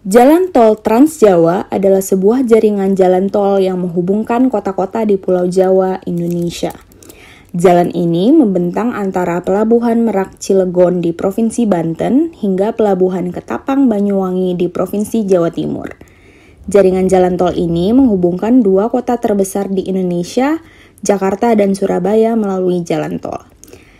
Jalan tol Trans Jawa adalah sebuah jaringan jalan tol yang menghubungkan kota-kota di Pulau Jawa, Indonesia. Jalan ini membentang antara Pelabuhan Merak Cilegon di Provinsi Banten hingga Pelabuhan Ketapang Banyuwangi di Provinsi Jawa Timur. Jaringan jalan tol ini menghubungkan dua kota terbesar di Indonesia, Jakarta dan Surabaya melalui jalan tol.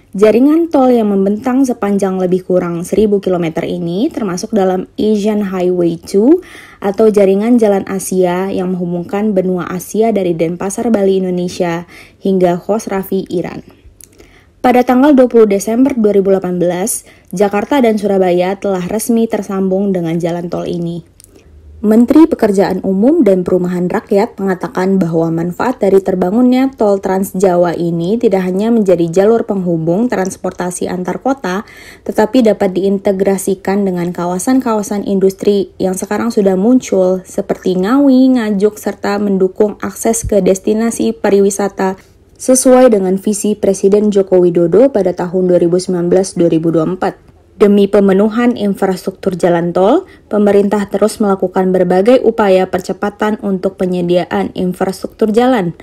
Jaringan tol yang membentang sepanjang lebih kurang 1.000 km ini termasuk dalam Asian Highway 2 atau jaringan jalan Asia yang menghubungkan benua Asia dari Denpasar, Bali, Indonesia hingga Khosravi, Iran. Pada tanggal 20 Desember 2018, Jakarta dan Surabaya telah resmi tersambung dengan jalan tol ini. Menteri Pekerjaan Umum dan Perumahan Rakyat mengatakan bahwa manfaat dari terbangunnya tol Trans Jawa ini tidak hanya menjadi jalur penghubung transportasi antar kota, tetapi dapat diintegrasikan dengan kawasan-kawasan industri yang sekarang sudah muncul seperti Ngawi, Nganjuk, serta mendukung akses ke destinasi pariwisata sesuai dengan visi Presiden Joko Widodo pada tahun 2019-2024. Demi pemenuhan infrastruktur jalan tol, pemerintah terus melakukan berbagai upaya percepatan untuk penyediaan infrastruktur jalan.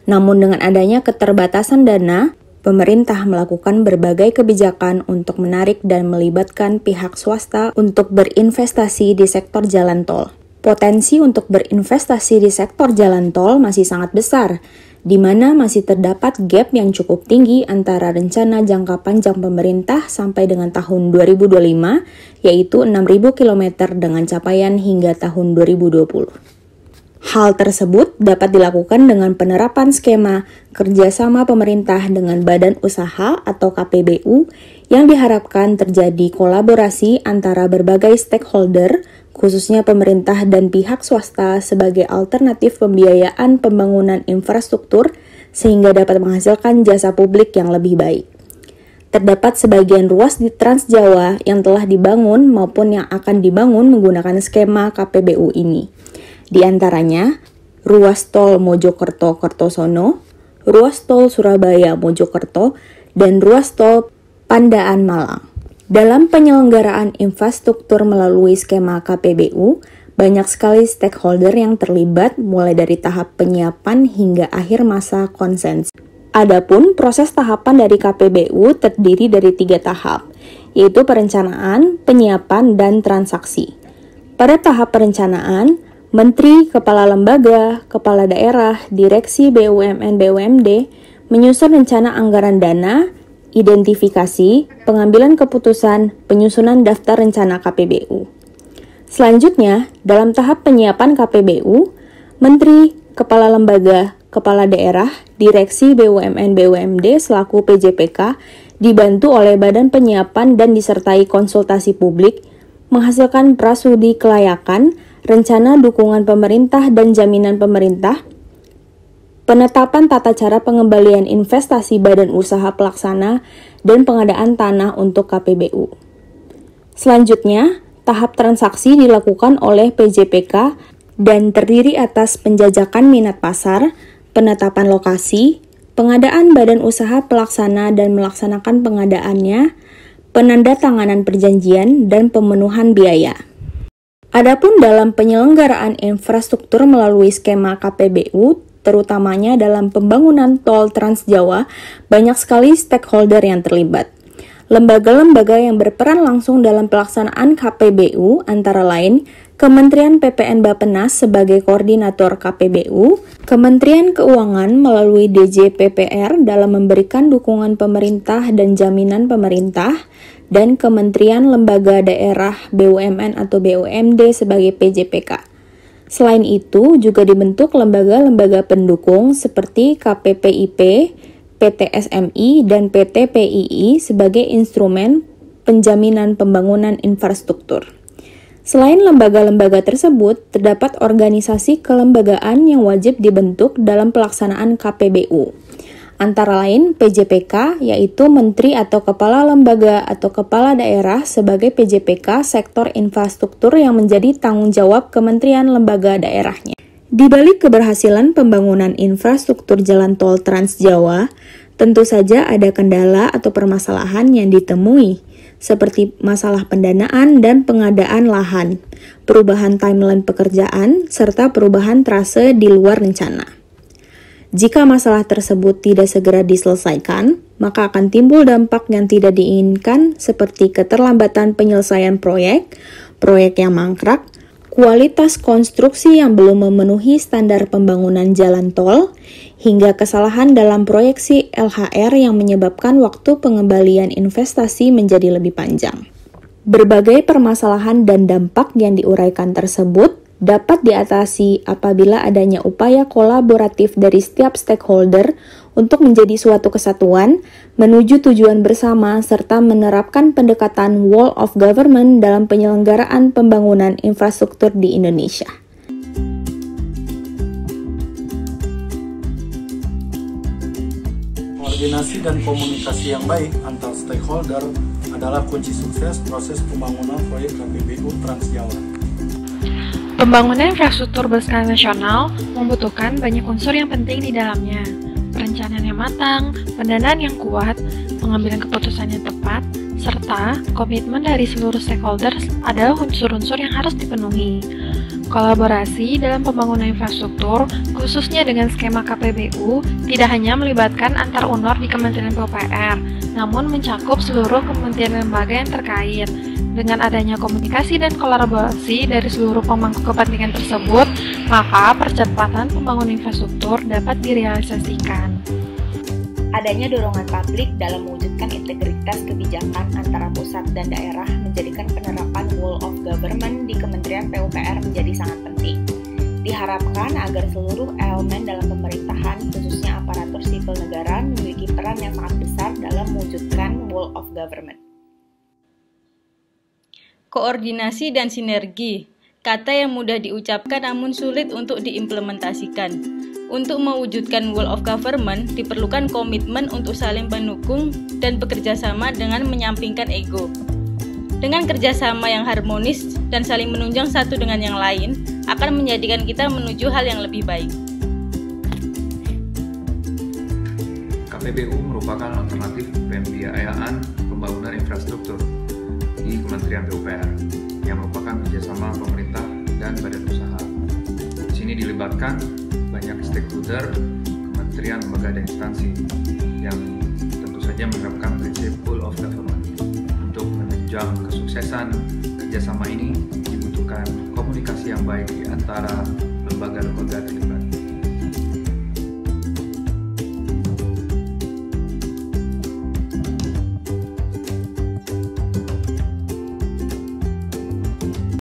Namun dengan adanya keterbatasan dana, pemerintah melakukan berbagai kebijakan untuk menarik dan melibatkan pihak swasta untuk berinvestasi di sektor jalan tol. Potensi untuk berinvestasi di sektor jalan tol masih sangat besar, di mana masih terdapat gap yang cukup tinggi antara rencana jangka panjang pemerintah sampai dengan tahun 2025, yaitu 6.000 km dengan capaian hingga tahun 2020. Hal tersebut dapat dilakukan dengan penerapan skema kerjasama pemerintah dengan badan usaha atau KPBU yang diharapkan terjadi kolaborasi antara berbagai stakeholder, khususnya pemerintah dan pihak swasta sebagai alternatif pembiayaan pembangunan infrastruktur sehingga dapat menghasilkan jasa publik yang lebih baik. Terdapat sebagian ruas di Trans Jawa yang telah dibangun maupun yang akan dibangun menggunakan skema KPBU ini. Di antaranya, ruas tol Mojokerto-Kertosono, ruas tol Surabaya-Mojokerto, dan ruas tol Pandaan-Malang. Dalam penyelenggaraan infrastruktur melalui skema KPBU, banyak sekali stakeholder yang terlibat mulai dari tahap penyiapan hingga akhir masa konsens. Adapun proses tahapan dari KPBU terdiri dari 3 tahap, yaitu perencanaan, penyiapan, dan transaksi. Pada tahap perencanaan, Menteri, Kepala Lembaga, Kepala Daerah, Direksi BUMN BUMD menyusun rencana anggaran dana, identifikasi, pengambilan keputusan, penyusunan daftar rencana KPBU. Selanjutnya, dalam tahap penyiapan KPBU, Menteri, Kepala Lembaga, Kepala Daerah, Direksi BUMN BUMD selaku PJPK dibantu oleh Badan Penyiapan dan disertai konsultasi publik, menghasilkan prasudi kelayakan, rencana dukungan pemerintah dan jaminan pemerintah, penetapan tata cara pengembalian investasi badan usaha pelaksana, dan pengadaan tanah untuk KPBU. Selanjutnya, tahap transaksi dilakukan oleh PJPK dan terdiri atas penjajakan minat pasar, penetapan lokasi, pengadaan badan usaha pelaksana dan melaksanakan pengadaannya, penandatanganan perjanjian, dan pemenuhan biaya. Adapun dalam penyelenggaraan infrastruktur melalui skema KPBU, terutamanya dalam pembangunan tol Trans Jawa, banyak sekali stakeholder yang terlibat. Lembaga-lembaga yang berperan langsung dalam pelaksanaan KPBU antara lain Kementerian PPN Bappenas sebagai koordinator KPBU, Kementerian Keuangan melalui DJ PPR dalam memberikan dukungan pemerintah dan jaminan pemerintah, dan Kementerian Lembaga Daerah BUMN atau BUMD sebagai PJPK. Selain itu, juga dibentuk lembaga-lembaga pendukung seperti KPPIP, PT SMI, dan PT PII sebagai instrumen penjaminan pembangunan infrastruktur. Selain lembaga-lembaga tersebut, terdapat organisasi kelembagaan yang wajib dibentuk dalam pelaksanaan KPBU. Antara lain PJPK, yaitu Menteri atau Kepala Lembaga atau Kepala Daerah sebagai PJPK sektor infrastruktur yang menjadi tanggung jawab Kementerian Lembaga Daerahnya. Di balik keberhasilan pembangunan infrastruktur jalan tol Trans Jawa, tentu saja ada kendala atau permasalahan yang ditemui, seperti masalah pendanaan dan pengadaan lahan. perubahan timeline pekerjaan, serta perubahan trase di luar rencana. Jika masalah tersebut tidak segera diselesaikan, maka akan timbul dampak yang tidak diinginkan seperti keterlambatan penyelesaian proyek yang mangkrak, kualitas konstruksi yang belum memenuhi standar pembangunan jalan tol, hingga kesalahan dalam proyeksi LHR yang menyebabkan waktu pengembalian investasi menjadi lebih panjang. Berbagai permasalahan dan dampak yang diuraikan tersebut dapat diatasi apabila adanya upaya kolaboratif dari setiap stakeholder untuk menjadi suatu kesatuan, menuju tujuan bersama, serta menerapkan pendekatan whole of government dalam penyelenggaraan pembangunan infrastruktur di Indonesia. Koordinasi dan komunikasi yang baik antar stakeholder adalah kunci sukses proses pembangunan proyek KPBU Trans Jawa. Pembangunan infrastruktur berskala nasional membutuhkan banyak unsur yang penting di dalamnya. Perencanaan yang matang, pendanaan yang kuat, pengambilan keputusan yang tepat, serta komitmen dari seluruh stakeholders adalah unsur-unsur yang harus dipenuhi. Kolaborasi dalam pembangunan infrastruktur, khususnya dengan skema KPBU, tidak hanya melibatkan antar UNOR di Kementerian PUPR, namun mencakup seluruh kementerian lembaga yang terkait. Dengan adanya komunikasi dan kolaborasi dari seluruh pemangku kepentingan tersebut, maka percepatan pembangunan infrastruktur dapat direalisasikan. Adanya dorongan publik dalam mewujudkan integritas kebijakan antara pusat dan daerah menjadikan penerapan whole of government di Kementerian PUPR menjadi sangat penting. Diharapkan agar seluruh elemen dalam pemerintahan, khususnya aparatur sipil negara, memiliki peran yang sangat besar dalam mewujudkan whole of government. Koordinasi dan sinergi, kata yang mudah diucapkan namun sulit untuk diimplementasikan. Untuk mewujudkan whole of government, diperlukan komitmen untuk saling mendukung dan bekerja sama dengan menyampingkan ego. Dengan kerjasama yang harmonis dan saling menunjang satu dengan yang lain, akan menjadikan kita menuju hal yang lebih baik. KPBU merupakan alternatif pembiayaan pembangunan infrastruktur di Kementerian PUPR yang merupakan kerjasama pemerintah dan badan usaha. Di sini dilibatkan banyak stakeholder, kementerian, lembaga, dan instansi yang tentu saja menerapkan prinsip whole of government. Untuk menunjang kesuksesan kerjasama ini dibutuhkan komunikasi yang baik di antara lembaga-lembaga terlibat.